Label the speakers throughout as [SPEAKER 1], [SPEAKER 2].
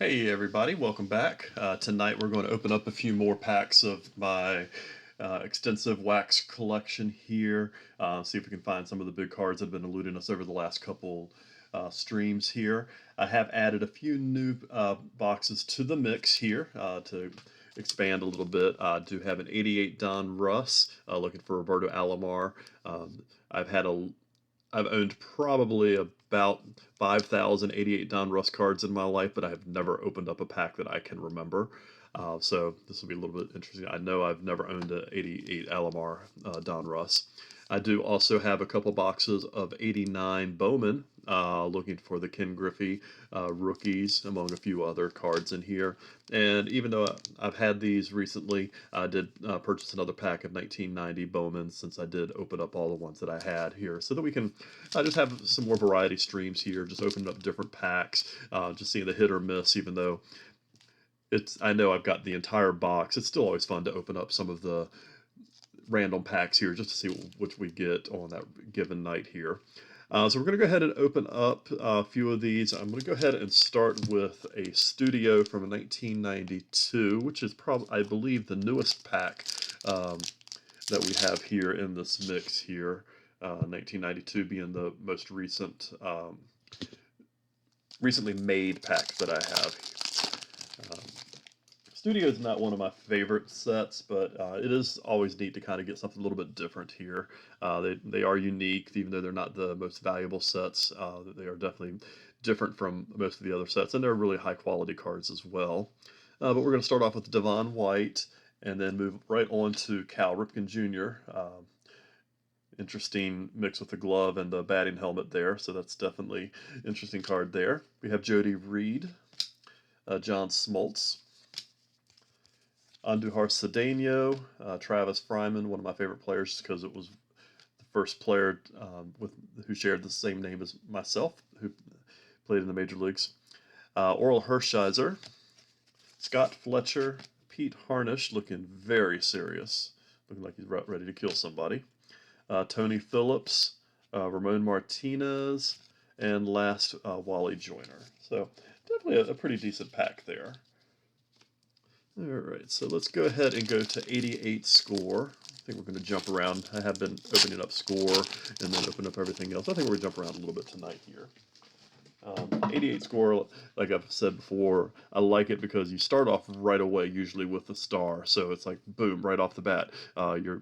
[SPEAKER 1] Hey everybody, welcome back. Tonight we're going to open up a few more packs of my extensive wax collection here. See if we can find some of the big cards that have been eluding us over the last couple streams here. I have added a few new boxes to the mix here to expand a little bit. I do have an 88 Donruss, looking for Roberto Alomar. I've had a I've owned probably about 5,088 Donruss cards in my life, but I have never opened up a pack that I can remember. So this will be a little bit interesting. I know I've never owned an 88 Alomar Donruss. I do also have a couple boxes of 89 Bowman, looking for the Ken Griffey rookies, among a few other cards in here. And even though I've had these recently, I did purchase another pack of 1990 Bowman since I did open up all the ones that I had here, so that we can just have some more variety streams here, just opening up different packs, just seeing the hit or miss, even though I know I've got the entire box. It's still always fun to open up some of the random packs here just to see which we get on that given night here. So we're going to go ahead and open up a few of these. I'm going to go ahead and start with a Studio from 1992, which is probably, I believe, the newest pack that we have here in this mix here. 1992 being the most recently made pack that I have. Studio is not one of my favorite sets, but it is always neat to kind of get something a little bit different here. They are unique, even though they're not the most valuable sets. They are definitely different from most of the other sets, and they're really high quality cards as well. But we're going to start off with Devon White, and then move right on to Cal Ripken Jr. Interesting mix with the glove and the batting helmet there, so that's definitely an interesting card there. We have Jody Reed, John Smoltz, Andujar Cedeno, Travis Fryman, one of my favorite players because it was the first player who shared the same name as myself, who played in the major leagues. Oral Hershiser, Scott Fletcher, Pete Harnish, looking very serious, looking like he's ready to kill somebody. Tony Phillips, Ramon Martinez, and last Wally Joyner. So definitely a pretty decent pack there. Alright, so let's go ahead and go to 88 score. I think we're going to jump around. I have been opening up score and then open up everything else. I think we're going to jump around a little bit tonight here. 88 score, like I've said before, I like it because you start off right away, usually with the star. So it's like, boom, right off the bat, you're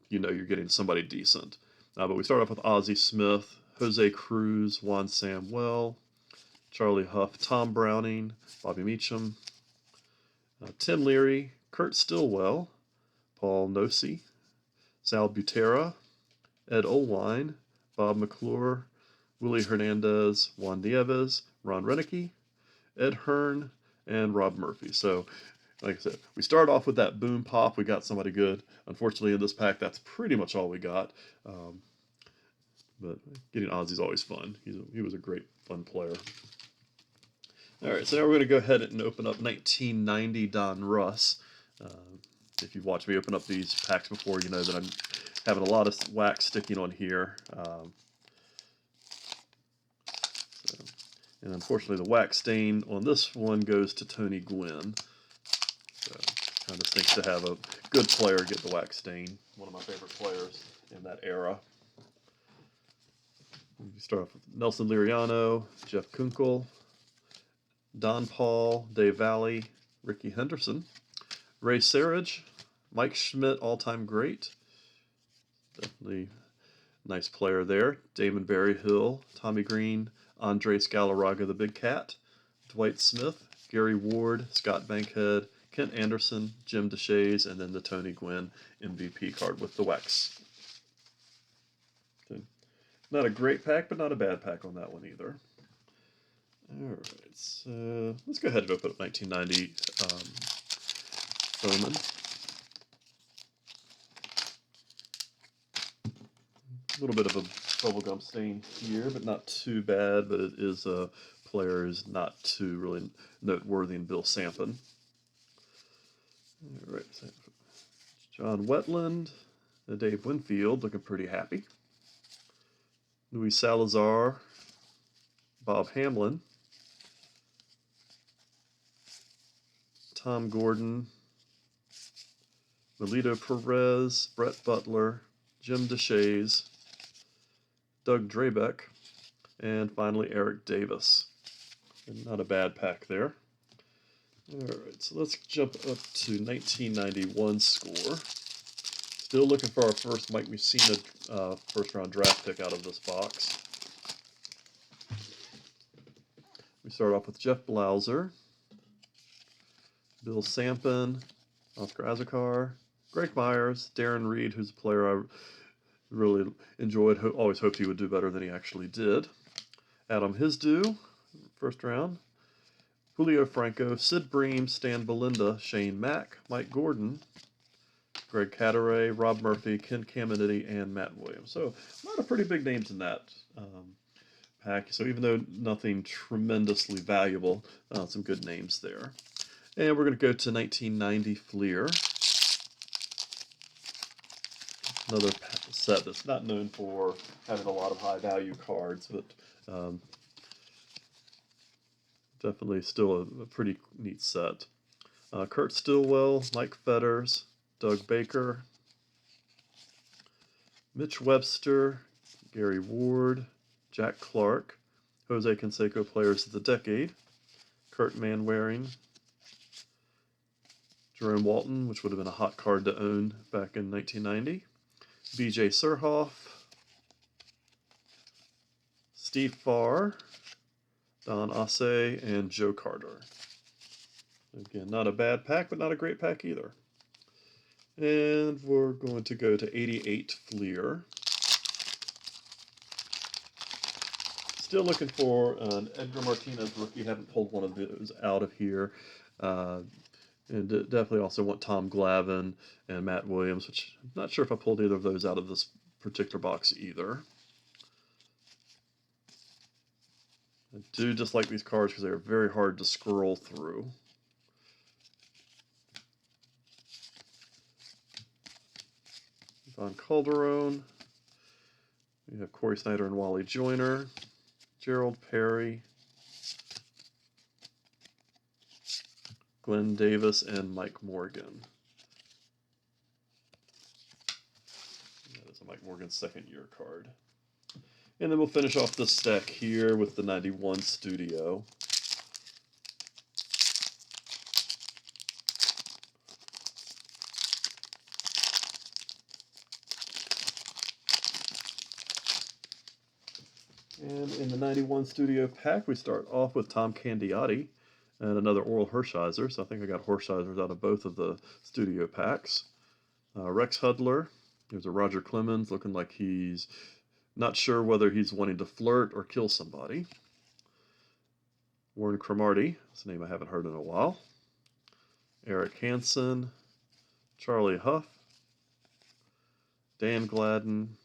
[SPEAKER 1] getting somebody decent. But we start off with Ozzie Smith, Jose Cruz, Juan Samuel, Charlie Huff, Tom Browning, Bobby Meacham, Tim Leary, Kurt Stillwell, Paul Nosey, Sal Butera, Ed Olwine, Bob McClure, Willie Hernandez, Juan Nieves, Ron Renicky, Ed Hearn, and Rob Murphy. So, like I said, we start off with that boom pop. We got somebody good. Unfortunately, in this pack, that's pretty much all we got. But getting Ozzy's always fun. He was a great, fun player. All right, so now we're going to go ahead and open up 1990 Donruss. If you've watched me open up these packs before, you know that I'm having a lot of wax sticking on here. And unfortunately, the wax stain on this one goes to Tony Gwynn. So kind of stinks to have a good player get the wax stain. One of my favorite players in that era. We start off with Nelson Liriano, Jeff Kunkel, Don Paul, Dave Valley, Ricky Henderson, Ray Sarich, Mike Schmidt, all-time great. Definitely nice player there. Damon Berryhill, Tommy Green, Andres Galarraga, the Big Cat, Dwight Smith, Gary Ward, Scott Bankhead, Kent Anderson, Jim DeShays, and then the Tony Gwynn MVP card with the wax. Okay. Not a great pack, but not a bad pack on that one either. Alright, so let's go ahead and open up 1990 Bowman. A little bit of a bubblegum stain here, but not too bad, but it is a player who's not too really noteworthy in Bill Sampson. Alright, so John Wetland, Dave Winfield looking pretty happy. Luis Salazar, Bob Hamlin, Tom Gordon, Melito Perez, Brett Butler, Jim DeShays, Doug Drabeck, and finally Eric Davis. And not a bad pack there. Alright, so let's jump up to 1991 score. Still looking for our first Mike Mussina first round draft pick out of this box. We start off with Jeff Blauser, Bill Sampson, Oscar Azekar, Greg Myers, Darren Reed, who's a player I really enjoyed, always hoped he would do better than he actually did. Adam Hisdu, first round. Julio Franco, Sid Bream, Stan Belinda, Shane Mack, Mike Gordon, Greg Cadaret, Rob Murphy, Ken Caminiti, and Matt Williams. So a lot of pretty big names in that pack. So even though nothing tremendously valuable, some good names there. And we're going to go to 1990 Fleer. Another set that's not known for having a lot of high value cards, but definitely still a pretty neat set. Kurt Stillwell, Mike Fetters, Doug Baker, Mitch Webster, Gary Ward, Jack Clark, Jose Canseco Players of the Decade, Kurt Manwaring, Jerome Walton, which would have been a hot card to own back in 1990, B.J. Surhoff, Steve Farr, Don Asse, and Joe Carter. Again, not a bad pack, but not a great pack either. And we're going to go to 88 Fleer. Still looking for an Edgar Martinez rookie. Haven't pulled one of those out of here. And definitely also want Tom Glavine and Matt Williams, which I'm not sure if I pulled either of those out of this particular box either. I do dislike these cards because they're very hard to scroll through. Von Calderon. We have Corey Snyder and Wally Joyner. Gerald Perry. Glenn Davis and Mike Morgan. That is a Mike Morgan second year card. And then we'll finish off the stack here with the 91 Studio. And in the 91 Studio pack, we start off with Tom Candiotti and another Oral Hershiser. So I think I got Hershisers out of both of the Studio packs. Rex Hudler. There's a Roger Clemens looking like he's not sure whether he's wanting to flirt or kill somebody. Warren Cromartie. That's a name I haven't heard in a while. Eric Hansen. Charlie Huff. Dan Gladden.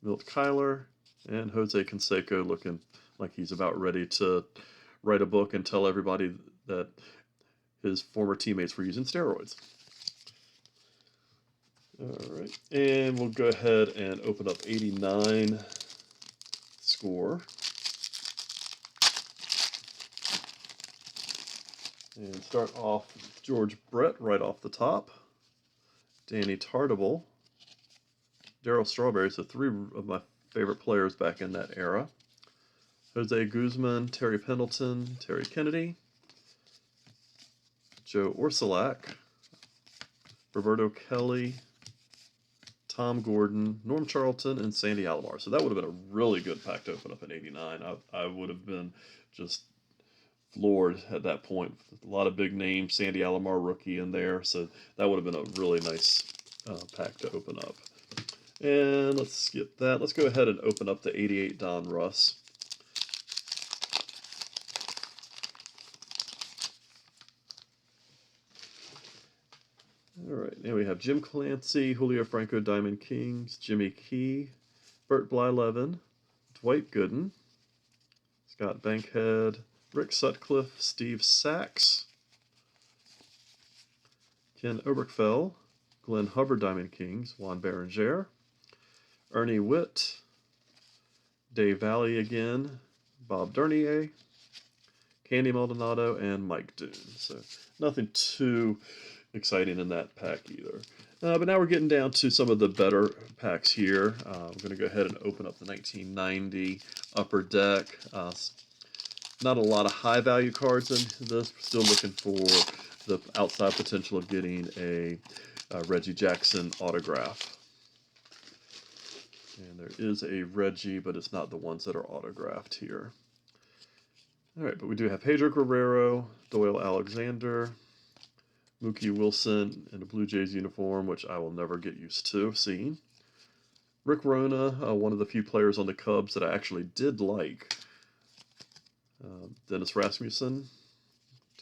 [SPEAKER 1] Milt Kyler. And Jose Canseco looking like he's about ready to write a book and tell everybody that his former teammates were using steroids. All right, and we'll go ahead and open up 89 score. And start off with George Brett right off the top. Danny Tartable. Darryl Strawberry, so three of my favorite players back in that era. Jose Guzman, Terry Pendleton, Terry Kennedy, Joe Orsulak, Roberto Kelly, Tom Gordon, Norm Charlton, and Sandy Alomar. So that would have been a really good pack to open up in 89. I would have been just floored at that point. A lot of big names, Sandy Alomar rookie in there. So that would have been a really nice pack to open up. And let's skip that. Let's go ahead and open up the 88 Donruss. All right, now we have Jim Clancy, Julio Franco Diamond Kings, Jimmy Key, Bert Blyleven, Dwight Gooden, Scott Bankhead, Rick Sutcliffe, Steve Sachs, Ken Oberkfell, Glenn Hubbard Diamond Kings, Juan Berenger, Ernie Witt, Dave Valley again, Bob Dernier, Candy Maldonado, and Mike Doon. So nothing too exciting in that pack either. But now we're getting down to some of the better packs here. I'm going to go ahead and open up the 1990 Upper Deck. Not a lot of high value cards in this. Still looking for the outside potential of getting a Reggie Jackson autograph. And there is a Reggie, but it's not the ones that are autographed here. All right, but we do have Pedro Guerrero, Doyle Alexander, Mookie Wilson in a Blue Jays uniform, which I will never get used to seeing. Rick Rona, one of the few players on the Cubs that I actually did like. Dennis Rasmussen,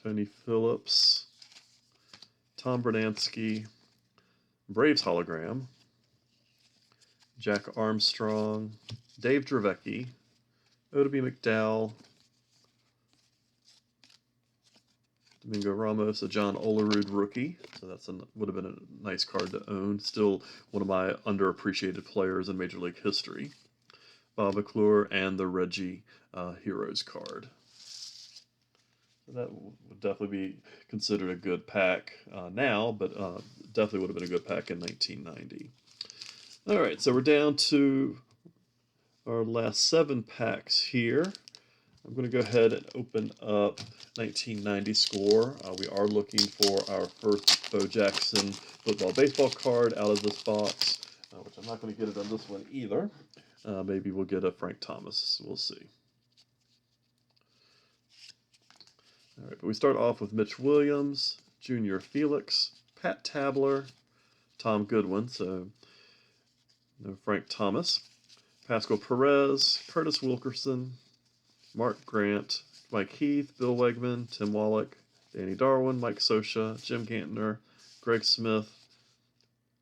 [SPEAKER 1] Tony Phillips, Tom Bernansky, Braves hologram, Jack Armstrong, Dave Dravecky, Oddibe McDowell, Domingo Ramos, a John Olerud rookie, so that's would have been a nice card to own. Still one of my underappreciated players in Major League history. Bob McClure, and the Reggie Heroes card. So that would definitely be considered a good pack now, but definitely would have been a good pack in 1990. All right, so we're down to our last 7 packs here. I'm going to go ahead and open up 1990 score. We are looking for our first Bo Jackson football baseball card out of this box, which I'm not going to get it on this one either. Maybe we'll get a Frank Thomas. We'll see. All right, but we start off with Mitch Williams, Junior Felix, Pat Tabler, Tom Goodwin, so no Frank Thomas, Pascal Perez, Curtis Wilkerson, Mark Grant, Mike Heath, Bill Wegman, Tim Wallach, Danny Darwin, Mike Scioscia, Jim Gantner, Greg Smith,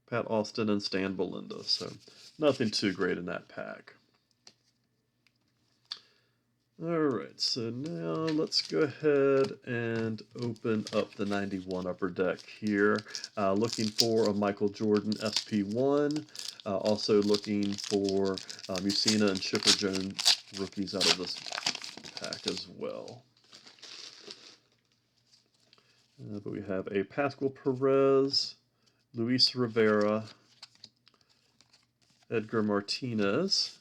[SPEAKER 1] Pat Austin, and Stan Belinda. So nothing too great in that pack. Alright, so now let's go ahead and open up the 91 Upper Deck here. Looking for a Michael Jordan SP1. Also looking for Mussina and Chipper Jones rookies out of this pack as well. But we have a Pascal Perez, Luis Rivera, Edgar Martinez,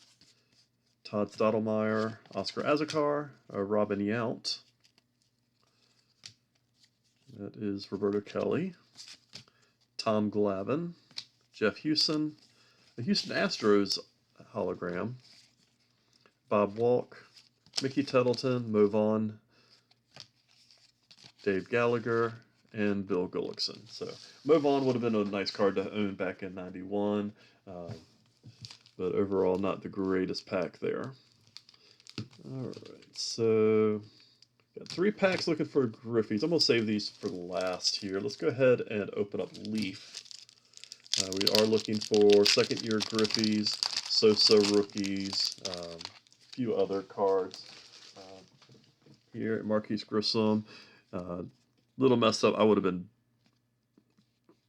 [SPEAKER 1] Todd Stottlemyre, Oscar Azucar, Robin Yount. That is Roberto Kelly. Tom Glavine, Jeff Houston, the Houston Astros hologram, Bob Walk, Mickey Tettleton, Mo Vaughn, Dave Gallagher, and Bill Gullickson. So Mo Vaughn would have been a nice card to own back in 91. But overall, not the greatest pack there. Alright, so got 3 packs looking for Griffeys. I'm going to save these for last here. Let's go ahead and open up Leaf. We are looking for second-year Griffeys, Sosa rookies, a few other cards. Here, Marquise Grissom. Little messed up. I would have been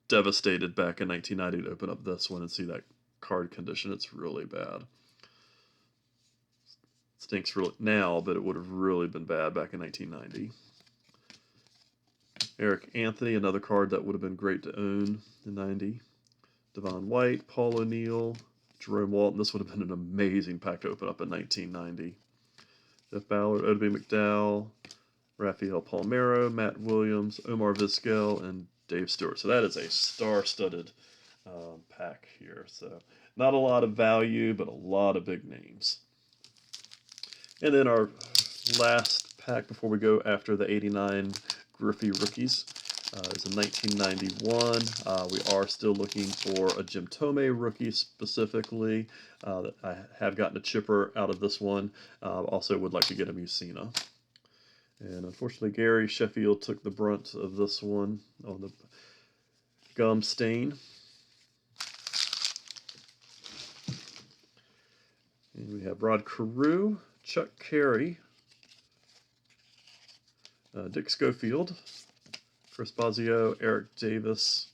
[SPEAKER 1] devastated back in 1990 to open up this one and see that card condition. It's really bad. Stinks really now, but it would have really been bad back in 1990. Eric Anthony, another card that would have been great to own in 90. Devon White, Paul O'Neill, Jerome Walton. This would have been an amazing pack to open up in 1990. Jeff Ballard, Oddibe McDowell, Rafael Palmeiro, Matt Williams, Omar Vizquel, and Dave Stewart. So that is a star-studded pack here. So not a lot of value, but a lot of big names. And then our last pack before we go after the 89 Griffey rookies is in 1991. We are still looking for a Jim Thome rookie specifically. I have gotten a chipper out of this one. Also would like to get a Mussina. And unfortunately, Gary Sheffield took the brunt of this one on the gum stain. And we have Rod Carew, Chuck Carey, Dick Schofield, Chris Bosio, Eric Davis.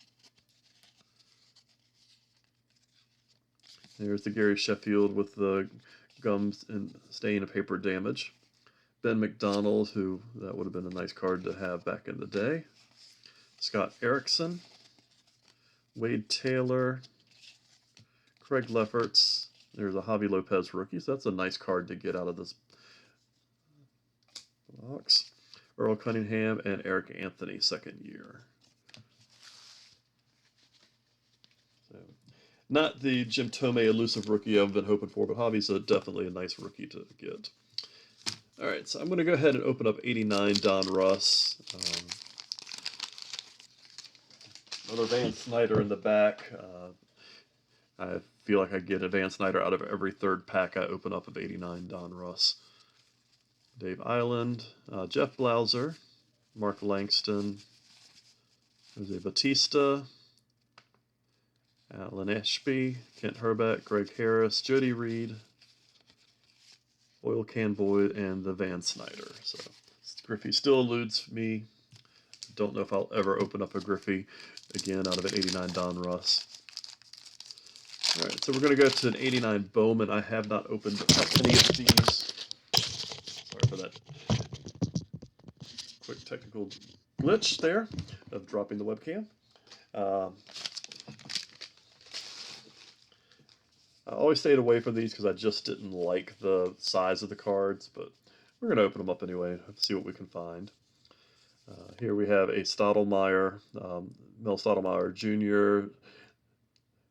[SPEAKER 1] There's the Gary Sheffield with the gums and stain of paper damage. Ben McDonald, who that would have been a nice card to have back in the day. Scott Erickson, Wade Taylor, Craig Lefferts. There's a Javi Lopez rookie, so that's a nice card to get out of this box. Earl Cunningham and Eric Anthony, second year. So, not the Jim Thome elusive rookie I've been hoping for, but Javi's definitely a nice rookie to get. All right, so I'm going to go ahead and open up 89 Donruss. Another Van Snyder in the back. I feel like I get a Van Snyder out of every third pack I open up of 89 Donruss. Dave Island, Jeff Blauser, Mark Langston, Jose Batista, Alan Ashby, Kent Herbeck, Greg Harris, Jody Reed, Oil Can Boyd, and the Van Snyder. So Griffey still eludes me. Don't know if I'll ever open up a Griffey again out of an 89 Donruss. All right, so we're going to go to an 89 Bowman. I have not opened up any of these. Sorry for that quick technical glitch there of dropping the webcam. I always stayed away from these because I just didn't like the size of the cards, but we're going to open them up anyway and see what we can find. Here we have a Stottlemyre, Mel Stottlemyre Jr.,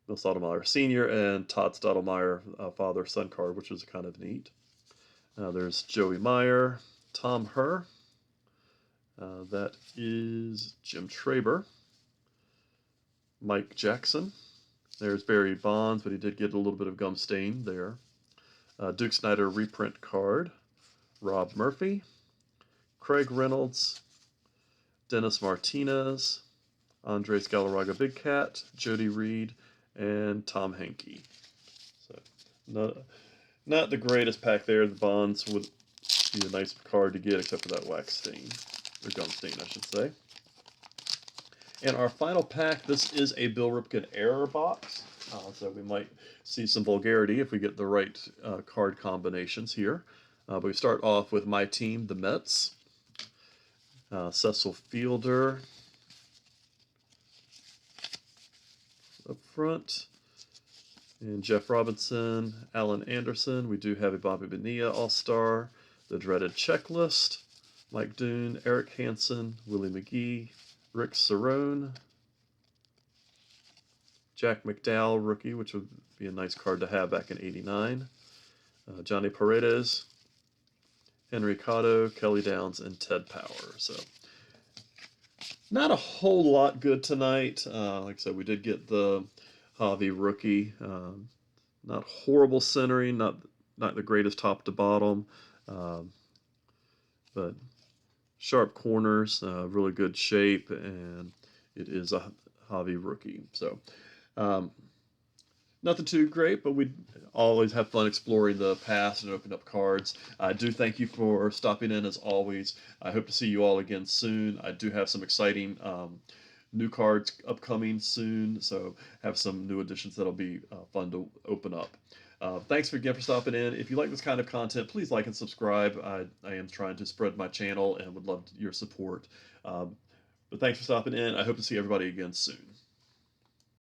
[SPEAKER 1] Mel Stottlemyre Sr., and Todd Stottlemyre father-son card, which is kind of neat. There's Joey Meyer, Tom Herr. That is Jim Traber. Mike Jackson. There's Barry Bonds, but he did get a little bit of gum stain there. Duke Snider reprint card. Rob Murphy. Craig Reynolds. Dennis Martinez. Andres Galarraga Big Cat. Jody Reed. And Tom Henke. So, not the greatest pack there. The Bonds would be a nice card to get, except for that wax stain. Or gum stain, I should say. And our final pack, this is a Bill Ripken error box. So we might see some vulgarity if we get the right card combinations here. But we start off with my team, the Mets. Cecil Fielder up front. And Jeff Robinson, Alan Anderson. We do have a Bobby Bonilla All-Star. The dreaded checklist. Mike Doon, Eric Hansen, Willie McGee, Rick Cerrone, Jack McDowell, rookie, which would be a nice card to have back in '89. Johnny Paredes, Henry Cotto, Kelly Downs, and Ted Power. So, not a whole lot good tonight. Like I said, we did get the Javi rookie. Not horrible centering, not the greatest top to bottom, but sharp corners, really good shape, and it is a Javi rookie. So, nothing too great, but we always have fun exploring the past and opening up cards. I do thank you for stopping in as always. I hope to see you all again soon. I do have some exciting new cards upcoming soon, so have some new additions that'll be fun to open up. Thanks again for stopping in. If you like this kind of content, please like and subscribe. I am trying to spread my channel and would love your support. But thanks for stopping in. I hope to see everybody again soon.